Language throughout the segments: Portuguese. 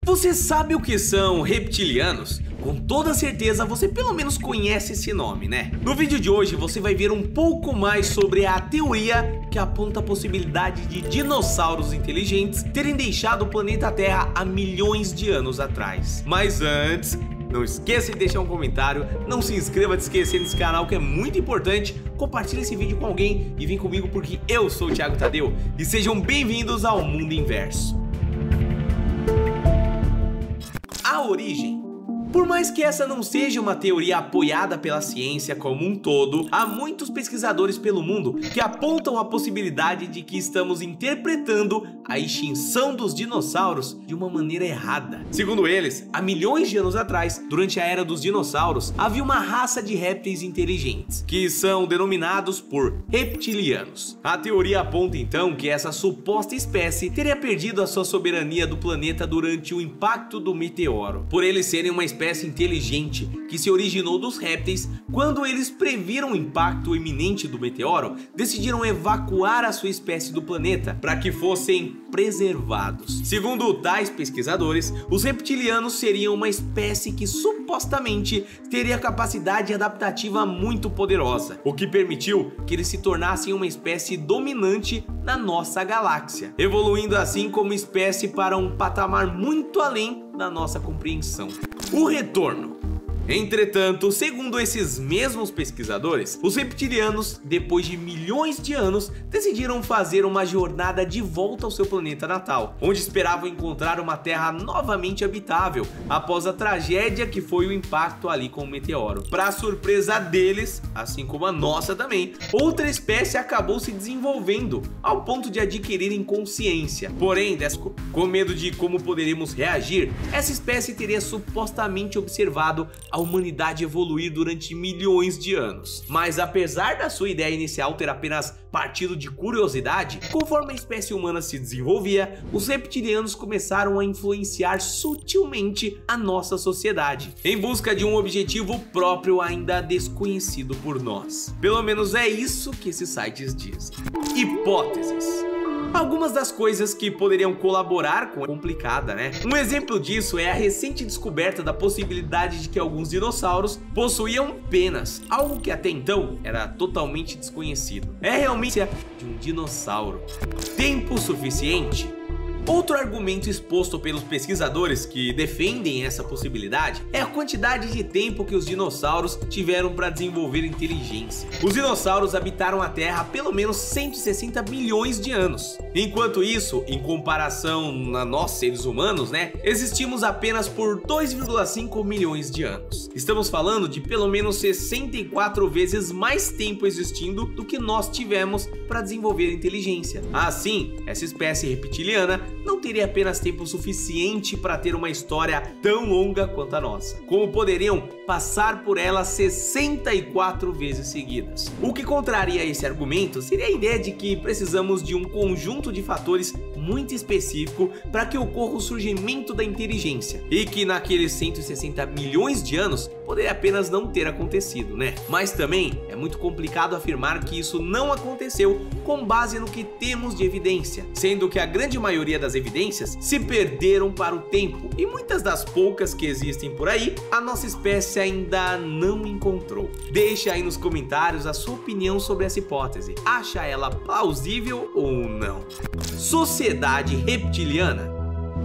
Você sabe o que são reptilianos? Com toda certeza você pelo menos conhece esse nome, né? No vídeo de hoje você vai ver um pouco mais sobre a teoria que aponta a possibilidade de dinossauros inteligentes terem deixado o planeta Terra há milhões de anos atrás. Mas antes, não esqueça de deixar um comentário, não se inscreva de esquecer nesse canal que é muito importante, compartilhe esse vídeo com alguém e vem comigo porque eu sou o Thiago Tadeu e sejam bem-vindos ao Mundo Inverso. A origem. Por mais que essa não seja uma teoria apoiada pela ciência como um todo, há muitos pesquisadores pelo mundo que apontam a possibilidade de que estamos interpretando a extinção dos dinossauros de uma maneira errada. Segundo eles, há milhões de anos atrás, durante a era dos dinossauros, havia uma raça de répteis inteligentes, que são denominados por reptilianos. A teoria aponta então que essa suposta espécie teria perdido a sua soberania do planeta durante o impacto do meteoro, por eles serem uma espécie inteligente que se originou dos répteis. Quando eles previram o impacto iminente do meteoro, decidiram evacuar a sua espécie do planeta para que fossem preservados. Segundo tais pesquisadores, os reptilianos seriam uma espécie que supostamente teria capacidade adaptativa muito poderosa, o que permitiu que eles se tornassem uma espécie dominante na nossa galáxia, evoluindo assim como espécie para um patamar muito além da nossa compreensão. O retorno. Entretanto, segundo esses mesmos pesquisadores, os reptilianos, depois de milhões de anos, decidiram fazer uma jornada de volta ao seu planeta natal, onde esperavam encontrar uma terra novamente habitável após a tragédia que foi o impacto ali com o meteoro. Para surpresa deles, assim como a nossa também, outra espécie acabou se desenvolvendo ao ponto de adquirirem consciência. Porém, com medo de como poderíamos reagir, essa espécie teria supostamente observado a humanidade evoluir durante milhões de anos. Mas apesar da sua ideia inicial ter apenas partido de curiosidade, conforme a espécie humana se desenvolvia, os reptilianos começaram a influenciar sutilmente a nossa sociedade, em busca de um objetivo próprio ainda desconhecido por nós. Pelo menos é isso que esses sites dizem. Hipóteses. Algumas das coisas que poderiam colaborar com a complicada, né? Um exemplo disso é a recente descoberta da possibilidade de que alguns dinossauros possuíam penas, algo que até então era totalmente desconhecido. É realmente de um dinossauro. Tempo suficiente? Outro argumento exposto pelos pesquisadores que defendem essa possibilidade é a quantidade de tempo que os dinossauros tiveram para desenvolver inteligência. Os dinossauros habitaram a Terra há pelo menos 160 milhões de anos. Enquanto isso, em comparação a nós seres humanos, né, existimos apenas por 2,5 milhões de anos. Estamos falando de pelo menos 64 vezes mais tempo existindo do que nós tivemos para desenvolver inteligência. Assim, essa espécie reptiliana não teria apenas tempo suficiente para ter uma história tão longa quanto a nossa, como poderiam passar por ela 64 vezes seguidas. O que contraria esse argumento seria a ideia de que precisamos de um conjunto de fatores muito específico para que ocorra o surgimento da inteligência, e que naqueles 160 milhões de anos poderia apenas não ter acontecido, né? Mas também é muito complicado afirmar que isso não aconteceu com base no que temos de evidência, sendo que a grande maioria das evidências se perderam para o tempo, e muitas das poucas que existem por aí, a nossa espécie ainda não encontrou. Deixa aí nos comentários a sua opinião sobre essa hipótese. Acha ela plausível ou não? Sociedade reptiliana.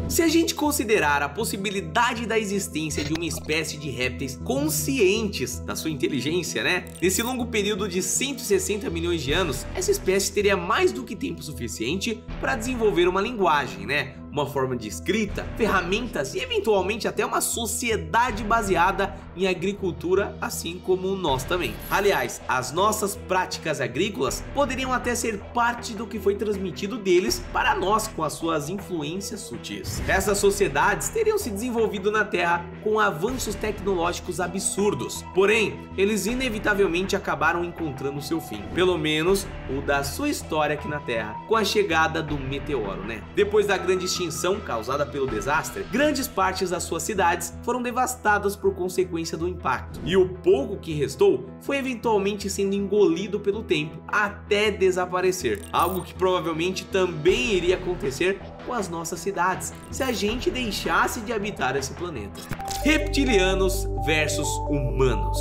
Se a gente considerar a possibilidade da existência de uma espécie de répteis conscientes da sua inteligência, né? Nesse longo período de 160 milhões de anos, essa espécie teria mais do que tempo suficiente para desenvolver uma linguagem, né? Uma forma de escrita, ferramentas e eventualmente até uma sociedade baseada em agricultura, assim como nós também. Aliás, as nossas práticas agrícolas poderiam até ser parte do que foi transmitido deles para nós com as suas influências sutis. Essas sociedades teriam se desenvolvido na Terra com avanços tecnológicos absurdos, porém, eles inevitavelmente acabaram encontrando seu fim, pelo menos o da sua história aqui na Terra, com a chegada do meteoro, né? Depois da grande extinção causada pelo desastre, grandes partes das suas cidades foram devastadas por consequência do impacto, e o pouco que restou foi eventualmente sendo engolido pelo tempo até desaparecer, algo que provavelmente também iria acontecer com as nossas cidades se a gente deixasse de habitar esse planeta. Reptilianos versus humanos.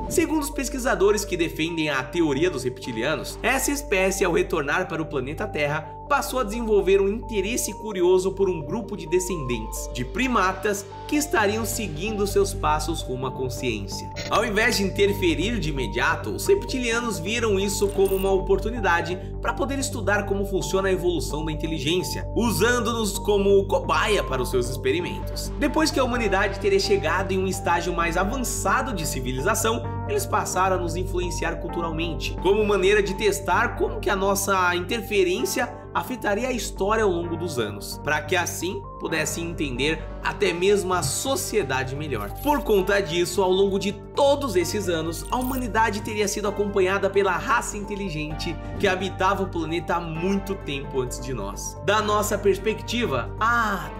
Segundo os pesquisadores que defendem a teoria dos reptilianos, essa espécie, ao retornar para o planeta Terra, passou a desenvolver um interesse curioso por um grupo de descendentes de primatas que estariam seguindo seus passos rumo à consciência. Ao invés de interferir de imediato, os reptilianos viram isso como uma oportunidade para poder estudar como funciona a evolução da inteligência, usando-nos como cobaia para os seus experimentos. Depois que a humanidade teria chegado em um estágio mais avançado de civilização, eles passaram a nos influenciar culturalmente, como maneira de testar como que a nossa interferência afetaria a história ao longo dos anos, para que assim pudessem entender até mesmo a sociedade melhor. Por conta disso, ao longo de todos esses anos, a humanidade teria sido acompanhada pela raça inteligente que habitava o planeta há muito tempo antes de nós. Da nossa perspectiva,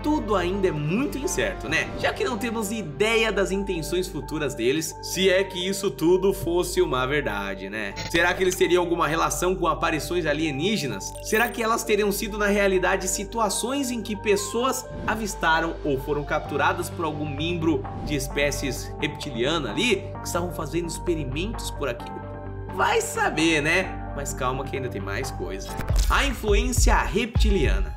tudo ainda é muito incerto, né? Já que não temos ideia das intenções futuras deles, se é que isso tudo fosse uma verdade, né? Será que eles teriam alguma relação com aparições alienígenas? Será que elas teriam sido na realidade situações em que pessoas avistaram ou foram capturadas por algum membro de espécies reptiliana ali, que estavam fazendo experimentos por aqui? Vai saber, né? Mas calma que ainda tem mais coisa. A influência reptiliana.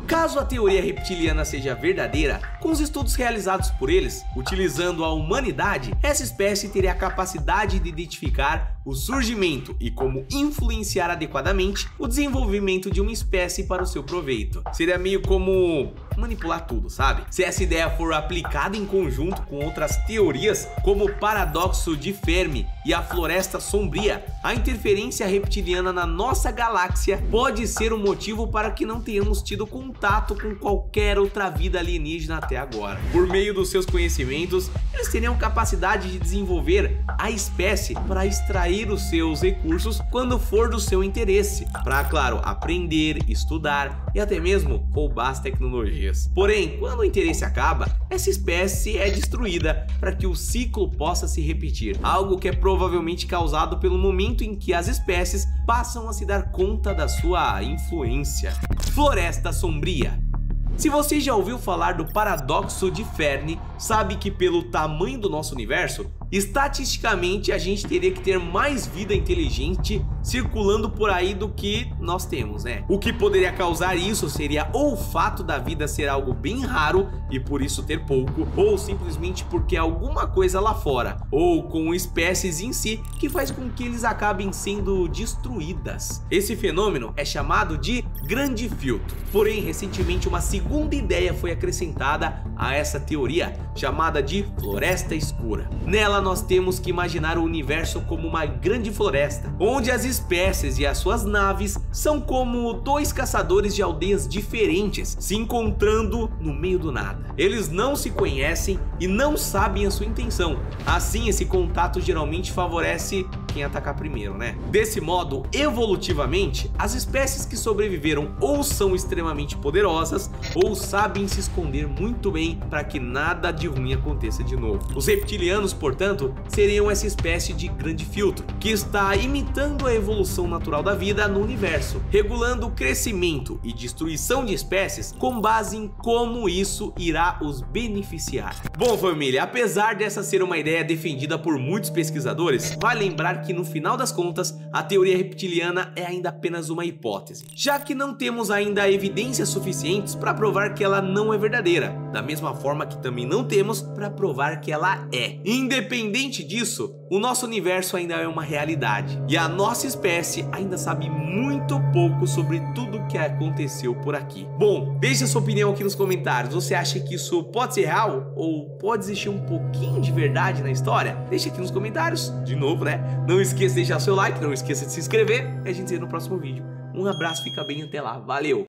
Caso a teoria reptiliana seja verdadeira, com os estudos realizados por eles, utilizando a humanidade, essa espécie teria a capacidade de identificar o surgimento e como influenciar adequadamente o desenvolvimento de uma espécie para o seu proveito. Seria meio como manipular tudo, sabe? Se essa ideia for aplicada em conjunto com outras teorias, como o paradoxo de Fermi e a floresta sombria, a interferência reptiliana na nossa galáxia pode ser o motivo para que não tenhamos tido contato com qualquer outra vida alienígena até agora. Por meio dos seus conhecimentos, eles teriam capacidade de desenvolver a espécie para extrair os seus recursos quando for do seu interesse, para, claro, aprender, estudar e até mesmo roubar as tecnologias. Porém, quando o interesse acaba, essa espécie é destruída para que o ciclo possa se repetir, algo que é provavelmente causado pelo momento em que as espécies passam a se dar conta da sua influência. Floresta sombria. Se você já ouviu falar do paradoxo de Fermi, sabe que pelo tamanho do nosso universo, estatisticamente a gente teria que ter mais vida inteligente circulando por aí do que nós temos, né? O que poderia causar isso seria ou o fato da vida ser algo bem raro e por isso ter pouco, ou simplesmente porque alguma coisa lá fora, ou com espécies em si, que faz com que eles acabem sendo destruídas. Esse fenômeno é chamado de grande filtro. Porém, recentemente uma segunda ideia foi acrescentada a essa teoria, chamada de floresta escura. Nela nós temos que imaginar o universo como uma grande floresta, onde as espécies e as suas naves são como dois caçadores de aldeias diferentes se encontrando no meio do nada. Eles não se conhecem e não sabem a sua intenção. Assim, esse contato geralmente favorece quem atacar primeiro, né? Desse modo, evolutivamente, as espécies que sobreviveram ou são extremamente poderosas ou sabem se esconder muito bem para que nada de ruim aconteça de novo. Os reptilianos, portanto, seriam essa espécie de grande filtro que está imitando a evolução natural da vida no universo, regulando o crescimento e destruição de espécies com base em como isso irá os beneficiar. Bom, família, apesar dessa ser uma ideia defendida por muitos pesquisadores, vale lembrar que no final das contas a teoria reptiliana é ainda apenas uma hipótese, já que não temos ainda evidências suficientes para provar que ela não é verdadeira, da mesma forma que também não temos para provar que ela é. Independente disso, o nosso universo ainda é uma realidade e a nossa espécie ainda sabe muito pouco sobre tudo que aconteceu por aqui. Bom, deixe a sua opinião aqui nos comentários. Você acha que isso pode ser real ou pode existir um pouquinho de verdade na história? Deixa aqui nos comentários, de novo, né? Não esqueça de deixar seu like, não esqueça de se inscrever e a gente se vê no próximo vídeo. Um abraço, fica bem, até lá, valeu!